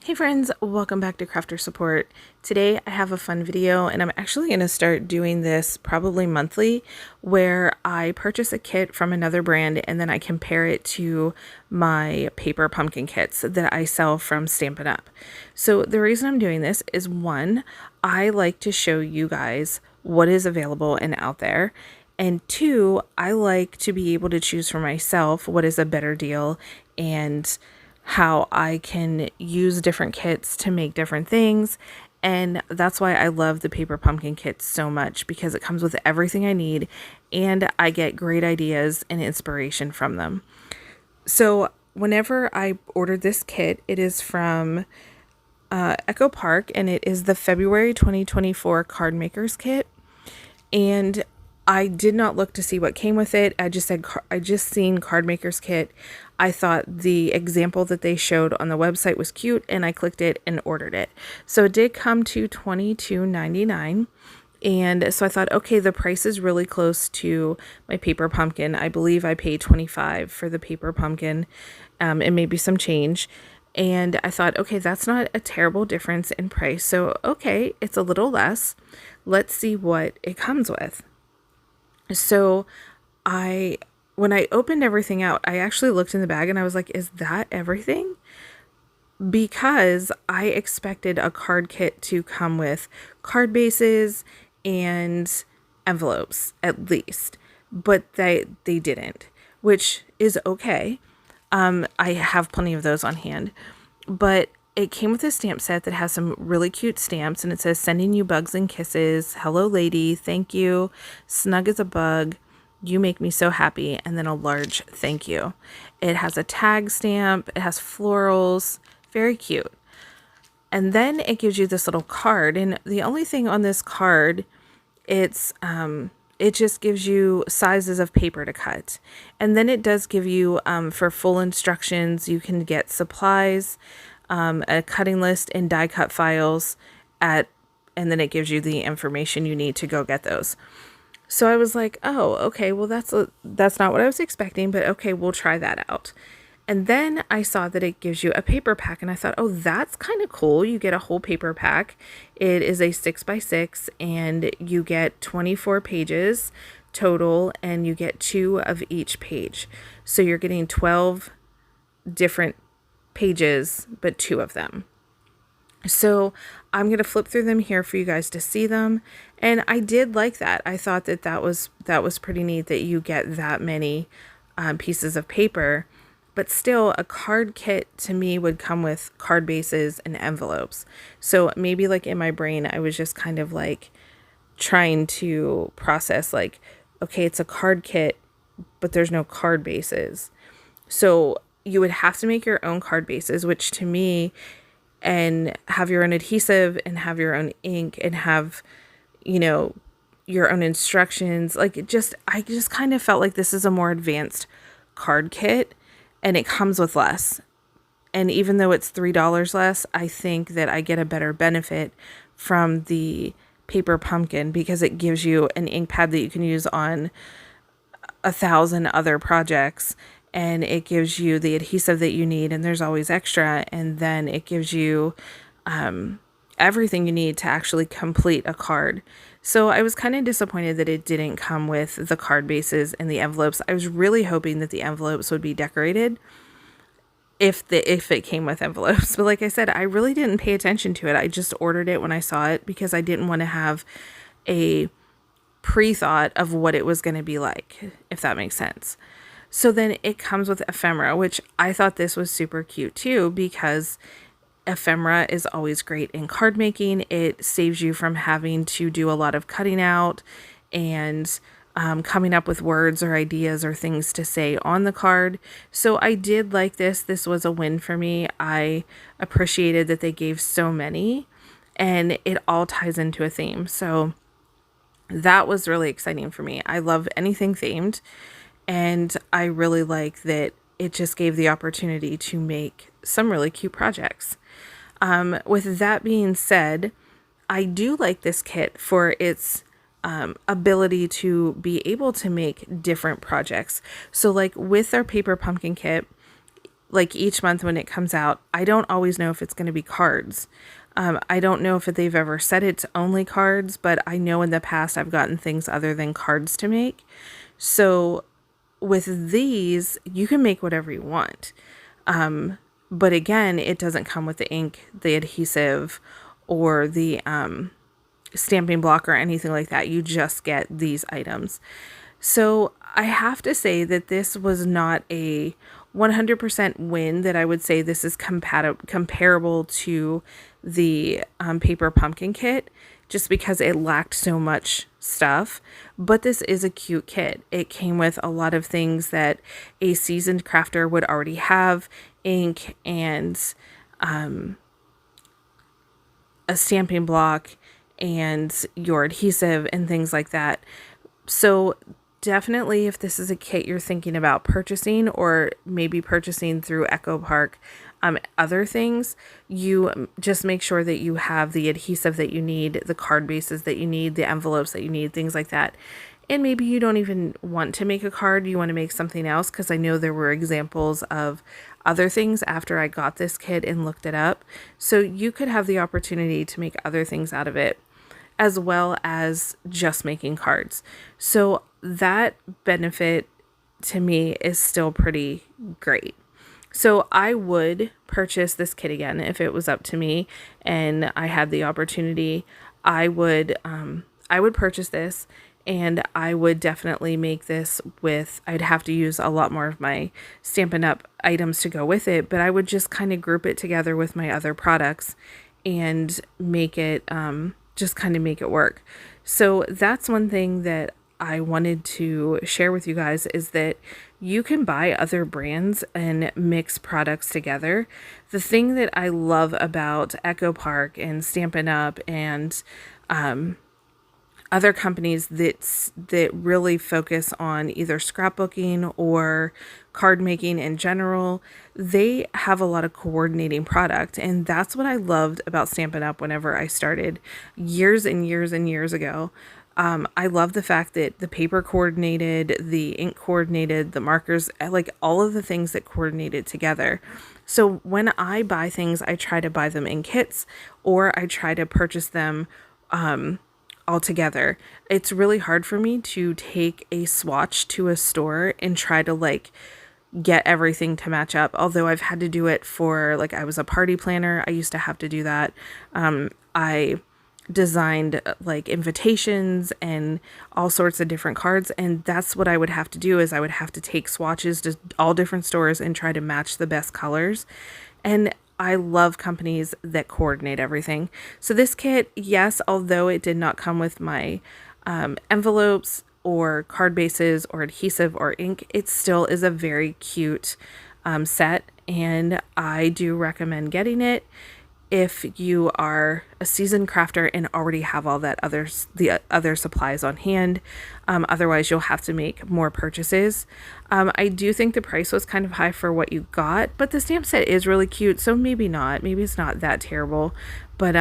Hey friends, welcome back to Crafter Support. Today I have a fun video and I'm actually going to start doing this probably monthly where I purchase a kit from another brand and then I compare it to my paper pumpkin kits that I sell from Stampin' Up. So the reason I'm doing this is one, I like to show you guys what is available and out there. And two, I like to be able to choose for myself what is a better deal and how I can use different kits to make different things. And that's why I love the paper pumpkin kits so much, because it comes with everything I need and I get great ideas and inspiration from them. So whenever I ordered this kit, it is from Echo Park and it is the February 2024 Card Makers Kit. And I did not look to see what came with it. I just seen Card Makers Kit. I thought the example that they showed on the website was cute and I clicked it and ordered it. So it did come to $22.99. And so I thought, okay, the price is really close to my paper pumpkin. I believe I paid $25 for the paper pumpkin, and maybe some change. And I thought, okay, that's not a terrible difference in price. So, okay, it's a little less. Let's see what it comes with. So when I opened everything out, I actually looked in the bag and I was like, is that everything? Because I expected a card kit to come with card bases and envelopes at least, but they didn't, which is okay. I have plenty of those on hand, but it came with a stamp set that has some really cute stamps, and it says, sending you bugs and kisses, hello lady, thank you, snug as a bug, you make me so happy, and then a large thank you. It has a tag stamp, it has florals, very cute. And then it gives you this little card, and the only thing on this card, it just gives you sizes of paper to cut. And then it does give you, for full instructions, you can get supplies, a cutting list and die cut files and then it gives you the information you need to go get those. So I was like, oh, okay, well that's not what I was expecting, but okay, we'll try that out. And then I saw that it gives you a paper pack and I thought, oh, that's kind of cool. You get a whole paper pack. It is a 6x6 and you get 24 pages total and you get 2 of each page. So you're getting 12 different pages, but 2 of them. So I'm going to flip through them here for you guys to see them. And I did like that. I thought that was pretty neat that you get that many pieces of paper, but still a card kit to me would come with card bases and envelopes. So maybe like in my brain, I was just kind of like trying to process like, okay, it's a card kit, but there's no card bases. So you would have to make your own card bases, which to me, and have your own adhesive and have your own ink and have, your own instructions. I just kind of felt like this is a more advanced card kit and it comes with less. And even though it's $3 less, I think that I get a better benefit from the paper pumpkin because it gives you an ink pad that you can use on 1,000 other projects. And it gives you the adhesive that you need, and there's always extra. And then it gives you everything you need to actually complete a card. So I was kind of disappointed that it didn't come with the card bases and the envelopes. I was really hoping that the envelopes would be decorated if it came with envelopes. But like I said, I really didn't pay attention to it. I just ordered it when I saw it because I didn't want to have a pre-thought of what it was going to be like, if that makes sense. So then it comes with ephemera, which I thought this was super cute too, because ephemera is always great in card making. It saves you from having to do a lot of cutting out and coming up with words or ideas or things to say on the card. So I did like this. This was a win for me. I appreciated that they gave so many and it all ties into a theme. So that was really exciting for me. I love anything themed. And I really like that it just gave the opportunity to make some really cute projects. With that being said, I do like this kit for its ability to be able to make different projects. So like with our paper pumpkin kit, like each month when it comes out, I don't always know if it's going to be cards. I don't know if they've ever said it's only cards, but I know in the past I've gotten things other than cards to make. So with these, you can make whatever you want. But again, it doesn't come with the ink, the adhesive, or the stamping block or anything like that. You just get these items. So I have to say that this was not a 100% win, that I would say this is comparable to the paper pumpkin kit, just because it lacked so much stuff. But this is a cute kit. It came with a lot of things that a seasoned crafter would already have: ink and a stamping block and your adhesive and things like that. So definitely, if this is a kit you're thinking about purchasing, or maybe purchasing through Echo Park, other things, you just make sure that you have the adhesive that you need, the card bases that you need, the envelopes that you need, things like that. And maybe you don't even want to make a card, you want to make something else, because I know there were examples of other things after I got this kit and looked it up. So you could have the opportunity to make other things out of it, as well as just making cards. So that benefit to me is still pretty great. So I would purchase this kit again if it was up to me and I had the opportunity. I would purchase this, and I would definitely make this with, I'd have to use a lot more of my Stampin' Up! Items to go with it, but I would just kind of group it together with my other products and make it, just kind of make it work. So that's one thing that I wanted to share with you guys, is that you can buy other brands and mix products together. The thing that I love about Echo Park and Stampin' Up! And other companies that really focus on either scrapbooking or card making in general, they have a lot of coordinating product. And that's what I loved about Stampin' Up! Whenever I started years and years and years ago. I love the fact that the paper coordinated, the ink coordinated, the markers, like all of the things that coordinated together. So when I buy things, I try to buy them in kits, or I try to purchase them all together. It's really hard for me to take a swatch to a store and try to like get everything to match up. Although I've had to do it for, like, I was a party planner. I used to have to do that. I designed like invitations and all sorts of different cards, and that's what I would have to do, is I would have to take swatches to all different stores and try to match the best colors. And I love companies that coordinate everything. So this kit, yes, although it did not come with my envelopes or card bases or adhesive or ink, it still is a very cute set, and I do recommend getting it if you are a seasoned crafter and already have all that the other supplies on hand. Otherwise, you'll have to make more purchases. I do think the price was kind of high for what you got, but the stamp set is really cute, so maybe not. Maybe it's not that terrible, but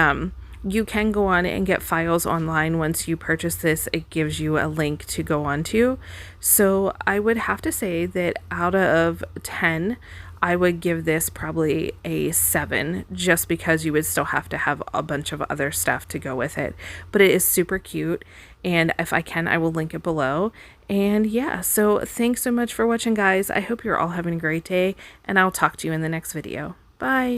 you can go on and get files online. Once you purchase this, it gives you a link to go on to. So I would have to say that out of 10, I would give this probably a 7, just because you would still have to have a bunch of other stuff to go with it. But it is super cute, and if I can, I will link it below. And yeah, so thanks so much for watching, guys. I hope you're all having a great day, and I'll talk to you in the next video. Bye!